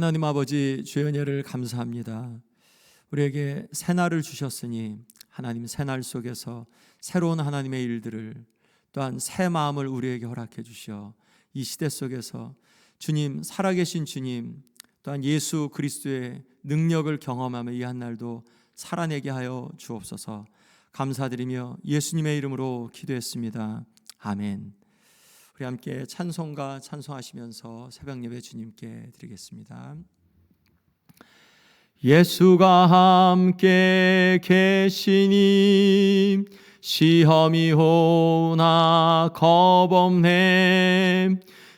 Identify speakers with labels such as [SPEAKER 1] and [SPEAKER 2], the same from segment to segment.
[SPEAKER 1] 하나님 아버지, 주의 은혜를 감사합니다. 우리에게 새날을 주셨으니 하나님 새날 속에서 새로운 하나님의 일들을, 또한 새 마음을 우리에게 허락해 주시어 이 시대 속에서 주님, 살아계신 주님, 또한 예수 그리스도의 능력을 경험하며 이 한날도 살아내게 하여 주옵소서. 감사드리며 예수님의 이름으로 기도했습니다. 아멘. 우리 함께 찬송가 찬송하시면서 새벽 예배 주님께 드리겠습니다. 예수가 함께 계시니 시험이 오나 겁없네.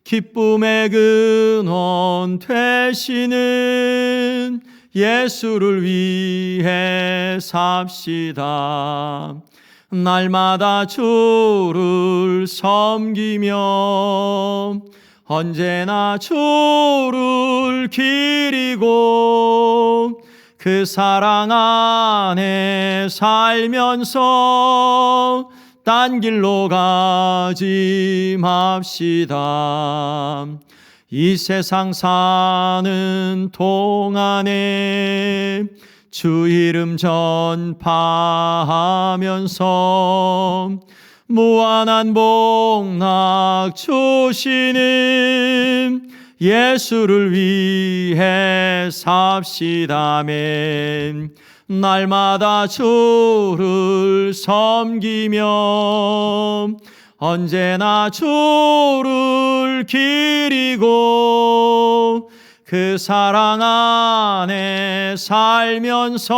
[SPEAKER 1] 기쁨의 근원 되시는 예수를 위해 삽시다. 날마다 주를 섬기며 언제나 주를 기리고 그 사랑 안에 살면서 딴 길로 가지 맙시다. 이 세상 사는 동안에 주 이름 전파하면서 무한한 복락 주시는 예수를 위해 삽시다. 아멘. 날마다 주를 섬기며 언제나 주를 기리고 그 사랑 안에 살면서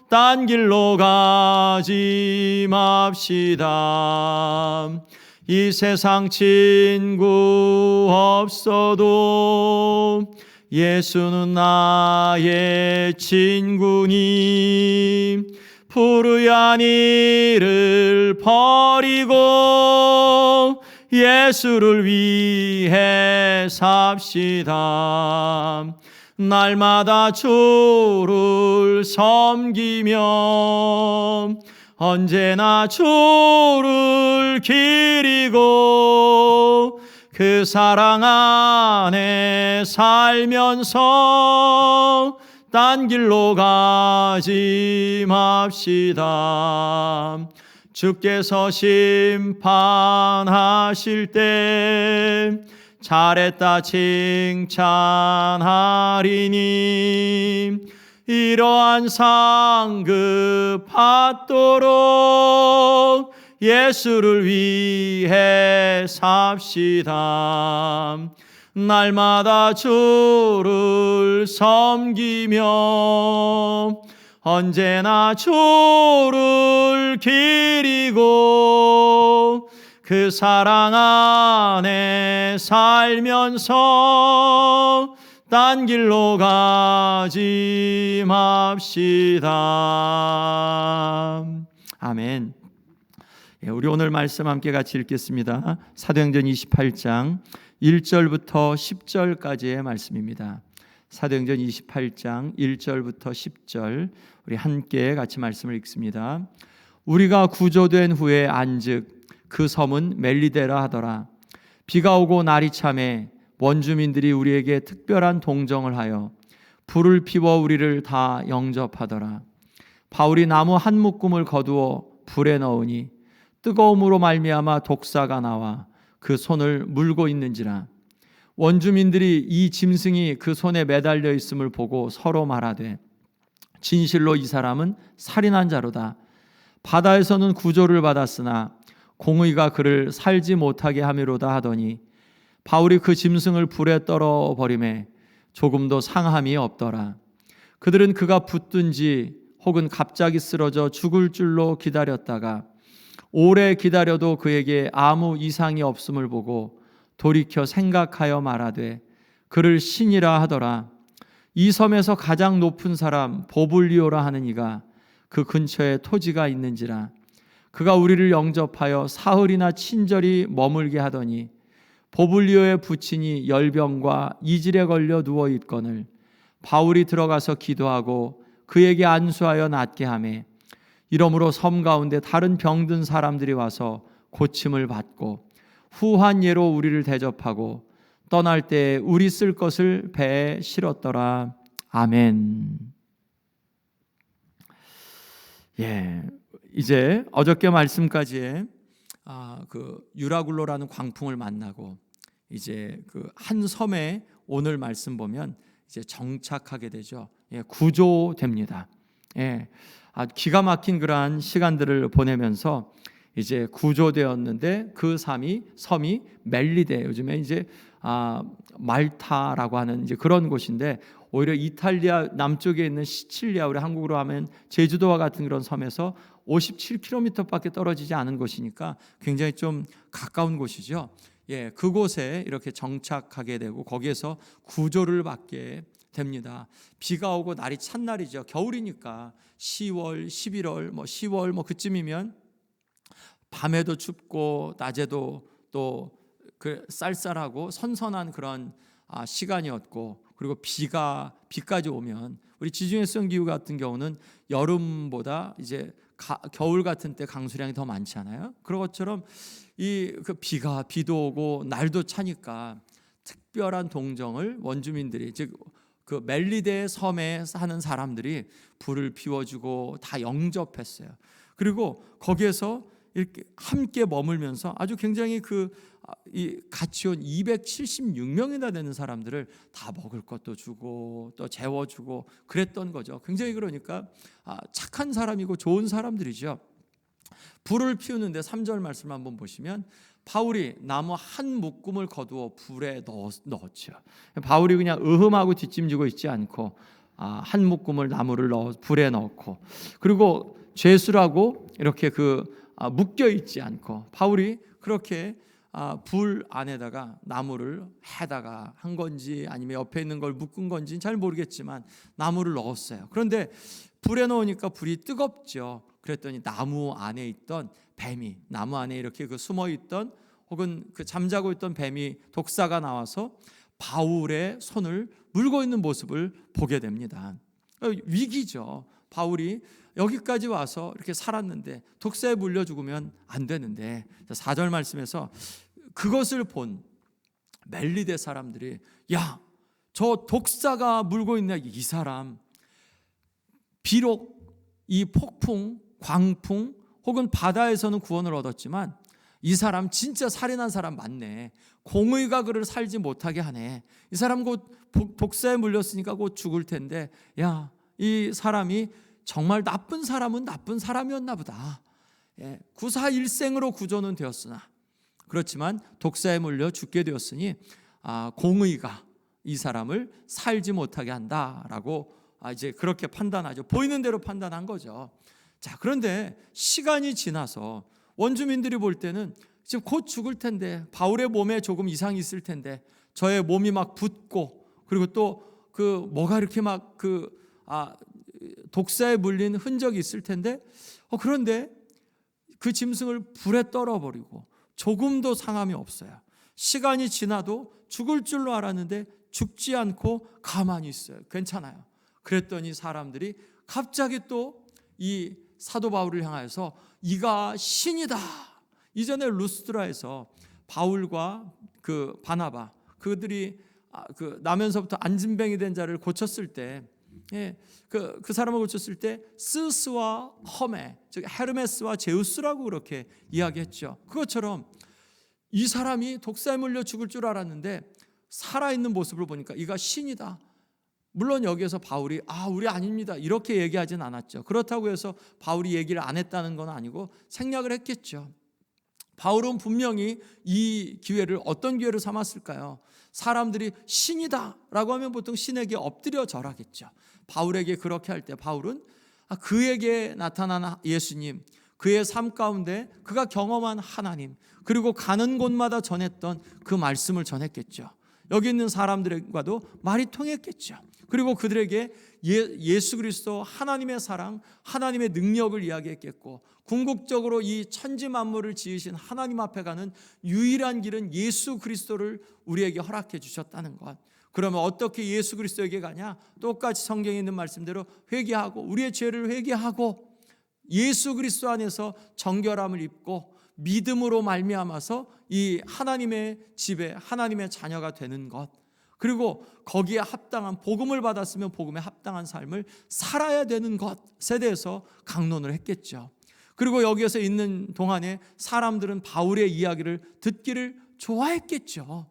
[SPEAKER 1] 딴 길로 가지 맙시다. 이 세상 친구 없어도 예수는 나의 친구니 푸르얀 이를 버리고 예수를 위해 삽시다. 날마다 주를 섬기며 언제나 주를 기리고 그 사랑 안에 살면서 딴 길로 가지 맙시다. 주께서 심판하실 때 잘했다 칭찬하리니 이러한 상급 받도록 예수를 위해 삽시다. 날마다 주를 섬기며 언제나 주를 기리고 그 사랑 안에 살면서 딴 길로 가지 맙시다. 아멘. 우리 오늘 말씀 함께 같이 읽겠습니다. 사도행전 28장 1절부터 10절까지의 말씀입니다. 사도행전 28장 1절부터 10절 우리 함께 같이 말씀을 읽습니다. 우리가 구조된 후에 안즉 그 섬은 멜리데라 하더라. 비가 오고 날이 참해 원주민들이 우리에게 특별한 동정을 하여 불을 피워 우리를 다 영접하더라. 바울이 나무 한 묶음을 거두어 불에 넣으니 뜨거움으로 말미암아 독사가 나와 그 손을 물고 있는지라. 원주민들이 이 짐승이 그 손에 매달려 있음을 보고 서로 말하되 진실로 이 사람은 살인한 자로다. 바다에서는 구조를 받았으나 공의가 그를 살지 못하게 함이로다 하더니 바울이 그 짐승을 불에 떨어 버리매 조금도 상함이 없더라. 그들은 그가 붙든지 혹은 갑자기 쓰러져 죽을 줄로 기다렸다가 오래 기다려도 그에게 아무 이상이 없음을 보고 돌이켜 생각하여 말하되 그를 신이라 하더라. 이 섬에서 가장 높은 사람 보블리오라 하는 이가 그 근처에 토지가 있는지라. 그가 우리를 영접하여 사흘이나 친절히 머물게 하더니 보블리오의 부친이 열병과 이질에 걸려 누워 있거늘 바울이 들어가서 기도하고 그에게 안수하여 낫게 하매 이러므로 섬 가운데 다른 병든 사람들이 와서 고침을 받고 후한 예로 우리를 대접하고 떠날 때 우리 쓸 것을 배에 실었더라. 아멘. 예, 이제 어저께 말씀까지에 그 유라굴로라는 광풍을 만나고 이제 그 한 섬에 오늘 말씀 보면 이제 정착하게 되죠. 예, 구조됩니다. 예, 기가 막힌 그러한 시간들을 보내면서 이제 구조되었는데 그 섬이 멜리데, 요즘에 이제 말타라고 하는 이제 그런 곳인데, 오히려 이탈리아 남쪽에 있는 시칠리아, 우리 한국으로 하면 제주도와 같은 그런 섬에서 57km밖에 떨어지지 않은 곳이니까 굉장히 좀 가까운 곳이죠. 예, 그곳에 이렇게 정착하게 되고 거기에서 구조를 받게 됩니다. 비가 오고 날이 찬 날이죠. 겨울이니까 10월, 11월, 10월 그쯤이면 밤에도 춥고 낮에도 또 그 쌀쌀하고 선선한 그런 시간이었고, 그리고 비까지 오면 우리 지중해 수영기후 같은 경우는 여름보다 이제 겨울 같은 때 강수량이 더 많잖아요. 그런 것처럼 비도 오고 날도 차니까 특별한 동정을 원주민들이, 즉 그 멜리데 섬에 사는 사람들이 불을 피워주고 다 영접했어요. 그리고 거기에서 이렇게 함께 머물면서 아주 굉장히 같이 온 276명이나 되는 사람들을 다 먹을 것도 주고 또 재워주고 그랬던 거죠. 굉장히 그러니까 착한 사람이고 좋은 사람들이죠. 불을 피우는데 3절 말씀 한번 보시면 바울이 나무 한 묶음을 거두어 불에 넣었죠. 바울이 그냥 으흠하고 뒷짐지고 있지 않고 한 묶음을 나무를 넣어 불에 넣고, 그리고 죄수라고 이렇게 묶여 있지 않고 바울이 그렇게 불 안에다가 나무를 해다가 한 건지 아니면 옆에 있는 걸 묶은 건지는 잘 모르겠지만 나무를 넣었어요. 그런데 불에 넣으니까 불이 뜨겁죠. 그랬더니 나무 안에 있던 뱀이, 나무 안에 이렇게 숨어 있던 혹은 잠자고 있던 뱀이, 독사가 나와서 바울의 손을 물고 있는 모습을 보게 됩니다. 위기죠. 바울이 여기까지 와서 이렇게 살았는데 독사에 물려 죽으면 안 되는데, 4절 말씀에서 그것을 본 멜리데 사람들이, 야, 저 독사가 물고 있는 이 사람, 비록 이 폭풍, 광풍 혹은 바다에서는 구원을 얻었지만 이 사람 진짜 살인한 사람 맞네. 공의가 그를 살지 못하게 하네. 이 사람 곧 독사에 물렸으니까 곧 죽을 텐데, 야, 이 사람이 정말 나쁜 사람은 나쁜 사람이었나 보다. 예, 구사일생으로 구조는 되었으나 그렇지만 독사에 물려 죽게 되었으니 공의가 이 사람을 살지 못하게 한다라고 이제 그렇게 판단하죠. 보이는 대로 판단한 거죠. 자, 그런데 시간이 지나서 원주민들이 볼 때는 지금 곧 죽을 텐데, 바울의 몸에 조금 이상이 있을 텐데, 저의 몸이 막 붓고, 그리고 또 뭐가 이렇게 막 독사에 물린 흔적이 있을 텐데, 그런데 그 짐승을 불에 떨어버리고 조금도 상함이 없어요. 시간이 지나도 죽을 줄로 알았는데 죽지 않고 가만히 있어요. 괜찮아요. 그랬더니 사람들이 갑자기 또 이 사도 바울을 향하여서 이가 신이다. 이전에 루스드라에서 바울과 바나바, 그들이 나면서부터 안진뱅이 된 자를 고쳤을 때, 예, 그 사람을 고쳤을 때 스스와 허메, 즉 헤르메스와 제우스라고 그렇게 이야기했죠. 그것처럼 이 사람이 독사에 물려 죽을 줄 알았는데 살아있는 모습을 보니까 이가 신이다. 물론 여기에서 바울이 우리 아닙니다 이렇게 얘기하진 않았죠. 그렇다고 해서 바울이 얘기를 안 했다는 건 아니고 생략을 했겠죠. 바울은 분명히 이 기회를 어떤 기회를 삼았을까요? 사람들이 신이다 라고 하면 보통 신에게 엎드려 절하겠죠. 바울에게 그렇게 할 때 바울은 그에게 나타난 예수님, 그의 삶 가운데 그가 경험한 하나님, 그리고 가는 곳마다 전했던 그 말씀을 전했겠죠. 여기 있는 사람들과도 말이 통했겠죠. 그리고 그들에게 예수 그리스도, 하나님의 사랑, 하나님의 능력을 이야기했겠고, 궁극적으로 이 천지 만물을 지으신 하나님 앞에 가는 유일한 길은 예수 그리스도를 우리에게 허락해 주셨다는 것. 그러면 어떻게 예수 그리스도에게 가냐? 똑같이 성경에 있는 말씀대로 회개하고 우리의 죄를 회개하고 예수 그리스도 안에서 정결함을 입고 믿음으로 말미암아서 이 하나님의 집에 하나님의 자녀가 되는 것, 그리고 거기에 합당한 복음을 받았으면 복음에 합당한 삶을 살아야 되는 것에 대해서 강론을 했겠죠. 그리고 여기에서 있는 동안에 사람들은 바울의 이야기를 듣기를 좋아했겠죠.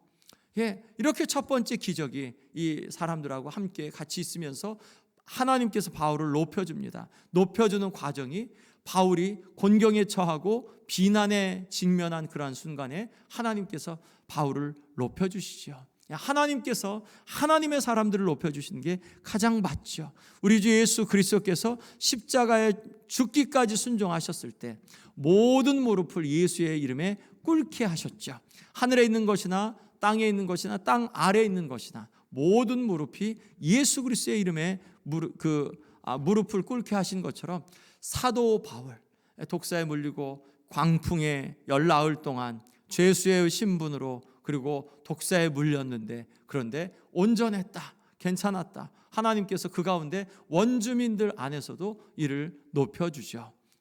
[SPEAKER 1] 이렇게 첫 번째 기적이 이 사람들하고 함께 같이 있으면서 하나님께서 바울을 높여줍니다. 높여주는 과정이 바울이 곤경에 처하고 비난에 직면한 그러한 순간에 하나님께서 바울을 높여주시죠. 하나님께서 하나님의 사람들을 높여주시는 게 가장 맞죠. 우리 주 예수 그리스도께서 십자가에 죽기까지 순종하셨을 때 모든 무릎을 예수의 이름에 꿇게 하셨죠. 하늘에 있는 것이나 땅에 있는 것이나 땅 아래에 있는 것이나 모든 무릎이 예수 그리스도의 이름에 무릎을 꿇게 하신 것처럼 사도 바울, 독사에 물리고 광풍에 19 동안 죄수의 신분으로 그리고 독사에 물렸는데, 그런데 온전했다, 괜찮았다. 하나님께서 그 가운데 원주민들 안에서도 이를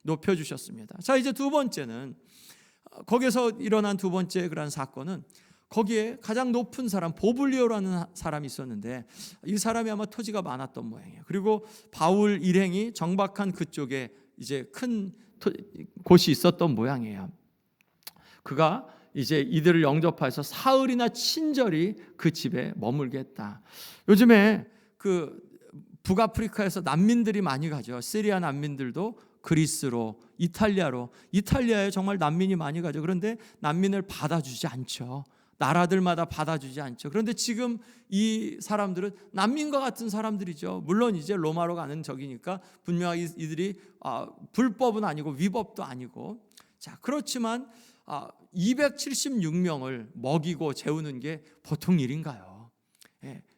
[SPEAKER 1] 높여주셨습니다. 자, 이제 두 번째는, 거기서 일어난 두 번째 그런 사건은, 거기에 가장 높은 사람 보블리오라는 사람이 있었는데, 이 사람이 아마 토지가 많았던 모양이에요. 그리고 바울 일행이 정박한 그쪽에 이제 큰 곳이 있었던 모양이에요. 그가 이제 이들을 영접해서 사흘이나 친절히 그 집에 머물게 했다. 요즘에 그 북아프리카에서 난민들이 많이 가죠. 시리아 난민들도 그리스로, 이탈리아에 정말 난민이 많이 가죠. 그런데 난민을 받아주지 않죠. 나라들마다 받아주지 않죠. 그런데 지금 이 사람들은 난민과 같은 사람들이죠. 물론 이제 로마로 가는 적이니까 분명히 이들이 불법은 아니고 위법도 아니고, 자, 그렇지만 276명을 먹이고 재우는 게 보통 일인가요?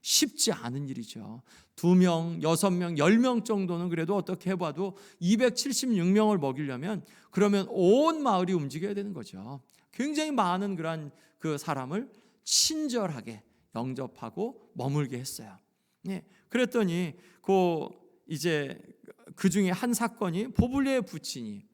[SPEAKER 1] 쉽지 않은 일이죠. 2명, 6명, 10명 정도는 그래도 어떻게 해봐도 276명을 먹이려면 그러면 온 마을이 움직여야 되는 거죠. 굉장히 많은 그런 그 사람을 친절하게 영접하고 머물게 했어요. 그랬더니 이제 그 중에 한 사건이 보블리오의 부친이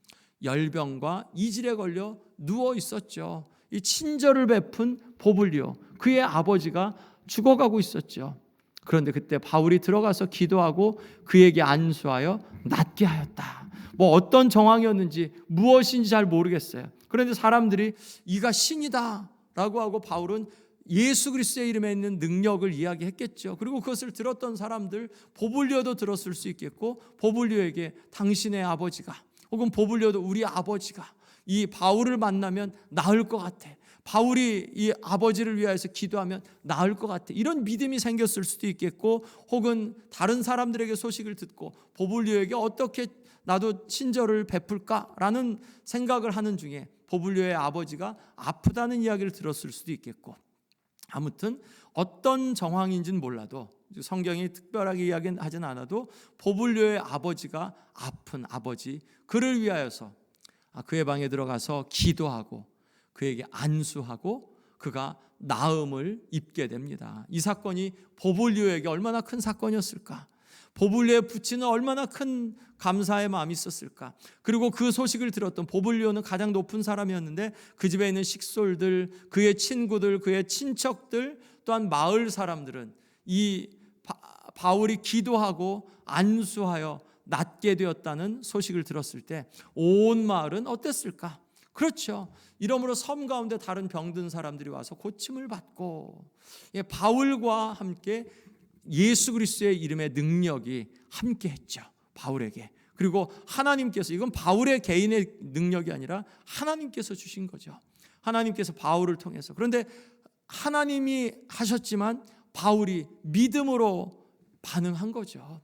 [SPEAKER 1] 열병과 이질에 걸려 누워 있었죠. 이 친절을 베푼 보블리오, 그의 아버지가 죽어가고 있었죠. 그런데 그때 바울이 들어가서 기도하고 그에게 안수하여 낫게 하였다. 뭐 어떤 정황이었는지 무엇인지 잘 모르겠어요. 그런데 사람들이 이가 신이다 라고 하고 바울은 예수 그리스도의 이름에 있는 능력을 이야기했겠죠. 그리고 그것을 들었던 사람들, 보블리오도 들었을 수 있겠고, 보블리오에게 당신의 아버지가, 혹은 보블리오도 우리 아버지가 이 바울을 만나면 나을 것 같아, 바울이 이 아버지를 위하여서 기도하면 나을 것 같아, 이런 믿음이 생겼을 수도 있겠고, 혹은 다른 사람들에게 소식을 듣고 보블리오에게 어떻게 나도 친절을 베풀까라는 생각을 하는 중에 보블리오의 아버지가 아프다는 이야기를 들었을 수도 있겠고, 아무튼 어떤 정황인지는 몰라도, 성경이 특별하게 이야기하진 않아도 보블리오의 아버지가 아픈 아버지, 그를 위하여서 그의 방에 들어가서 기도하고 그에게 안수하고 그가 나음을 입게 됩니다. 이 사건이 보블리오에게 얼마나 큰 사건이었을까? 보블리오의 부친은 얼마나 큰 감사의 마음이 있었을까? 그리고 그 소식을 들었던 보블리오는 가장 높은 사람이었는데 그 집에 있는 식솔들, 그의 친구들, 그의 친척들, 또한 마을 사람들은 이 바울이 기도하고 안수하여 낫게 되었다는 소식을 들었을 때 온 마을은 어땠을까? 그렇죠. 이러므로 섬 가운데 다른 병든 사람들이 와서 고침을 받고, 바울과 함께 예수 그리스도의 이름의 능력이 함께했죠. 바울에게. 그리고 하나님께서, 이건 바울의 개인의 능력이 아니라 하나님께서 주신 거죠. 하나님께서 바울을 통해서. 그런데 하나님이 하셨지만 바울이 믿음으로 반응한 거죠.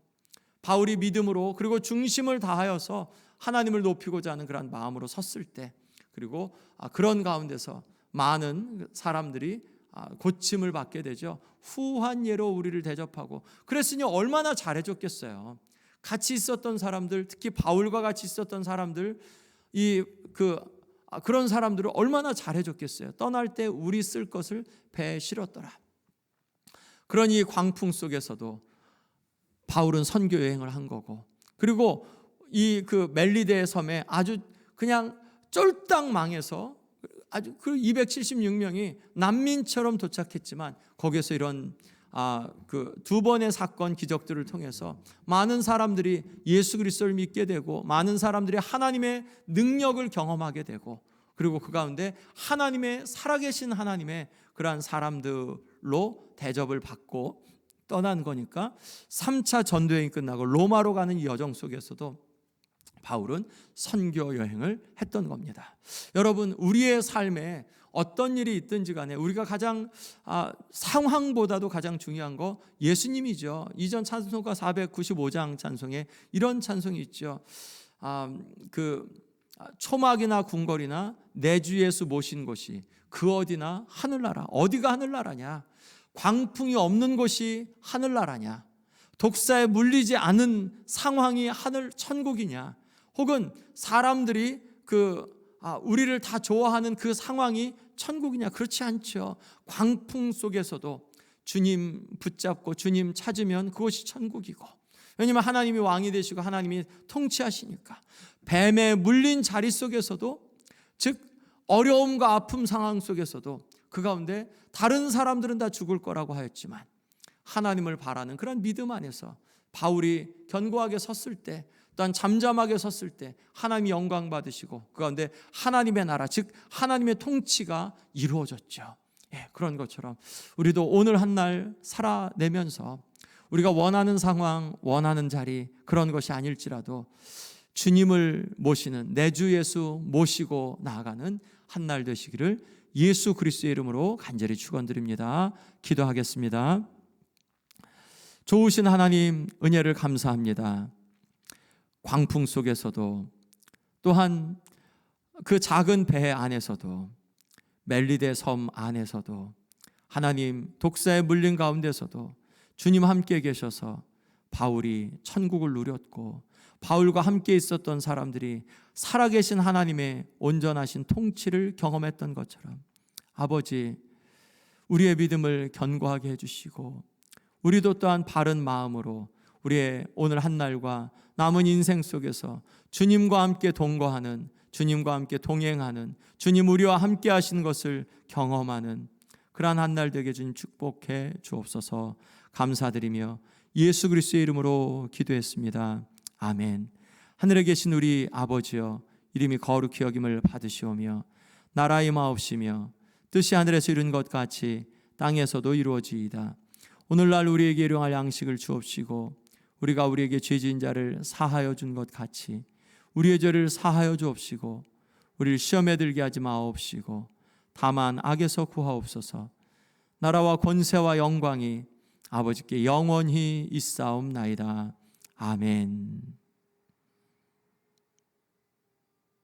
[SPEAKER 1] 바울이 믿음으로, 그리고 중심을 다하여서 하나님을 높이고자 하는 그런 마음으로 섰을 때, 그리고 그런 가운데서 많은 사람들이 고침을 받게 되죠. 후한 예로 우리를 대접하고, 그랬으니 얼마나 잘해줬겠어요. 같이 있었던 사람들, 특히 바울과 같이 있었던 사람들, 그런 사람들을 얼마나 잘해줬겠어요. 떠날 때 우리 쓸 것을 배에 실었더라. 그러니 광풍 속에서도 바울은 선교 여행을 한 거고, 그리고 이 멜리데 섬에 아주 그냥 쫄딱 망해서 아주 그 276명이 난민처럼 도착했지만 거기서 이런 그 두 번의 사건 기적들을 통해서 많은 사람들이 예수 그리스도를 믿게 되고 많은 사람들이 하나님의 능력을 경험하게 되고 그리고 그 가운데 하나님의 살아계신 하나님의 그러한 사람들로 대접을 받고 떠난 거니까 3차 전도여행이 끝나고 로마로 가는 이 여정 속에서도 바울은 선교 여행을 했던 겁니다. 여러분, 우리의 삶에 어떤 일이 있든지 간에 우리가 가장 상황보다도 가장 중요한 거 예수님이죠. 이전 찬송가 495장 찬송에 이런 찬송이 있죠. 초막이나 궁궐이나 내 주 예수 모신 곳이 그 어디나 하늘나라. 어디가 하늘나라냐? 광풍이 없는 곳이 하늘나라냐? 독사에 물리지 않은 상황이 하늘 천국이냐? 혹은 사람들이 우리를 다 좋아하는 그 상황이 천국이냐? 그렇지 않죠. 광풍 속에서도 주님 붙잡고 주님 찾으면 그것이 천국이고, 왜냐하면 하나님이 왕이 되시고 하나님이 통치하시니까. 뱀에 물린 자리 속에서도, 즉 어려움과 아픔 상황 속에서도 그 가운데 다른 사람들은 다 죽을 거라고 하였지만 하나님을 바라는 그런 믿음 안에서 바울이 견고하게 섰을 때, 또한 잠잠하게 섰을 때 하나님이 영광 받으시고 그 가운데 하나님의 나라, 즉 하나님의 통치가 이루어졌죠. 그런 것처럼 우리도 오늘 한 날 살아내면서 우리가 원하는 상황, 원하는 자리, 그런 것이 아닐지라도 주님을 모시는, 내 주 예수 모시고 나아가는 한 날 되시기를 예수 그리스도의 이름으로 간절히 축원드립니다. 기도하겠습니다. 좋으신 하나님, 은혜를 감사합니다. 광풍 속에서도, 또한 그 작은 배 안에서도, 멜리데 섬 안에서도, 하나님 독사에 물린 가운데서도 주님 함께 계셔서 바울이 천국을 누렸고, 바울과 함께 있었던 사람들이 살아계신 하나님의 온전하신 통치를 경험했던 것처럼 아버지, 우리의 믿음을 견고하게 해주시고 우리도 또한 바른 마음으로 우리의 오늘 한 날과 남은 인생 속에서 주님과 함께 동거하는, 주님과 함께 동행하는, 주님 우리와 함께 하신 것을 경험하는 그러한 한 날 되게 주님 축복해 주옵소서. 감사드리며 예수 그리스도의 이름으로 기도했습니다. 아멘. 하늘에 계신 우리 아버지여, 이름이 거룩히 여김을 받으시오며 나라의 마옵시며 뜻이 하늘에서 이룬 것 같이 땅에서도 이루어지이다. 오늘날 우리에게 일용할 양식을 주옵시고 우리가 우리에게 죄 지은 자를 사하여 준 것 같이 우리의 죄를 사하여 주옵시고 우리를 시험에 들게 하지 마옵시고 다만 악에서 구하옵소서. 나라와 권세와 영광이 아버지께 영원히 있사옵나이다. 아멘.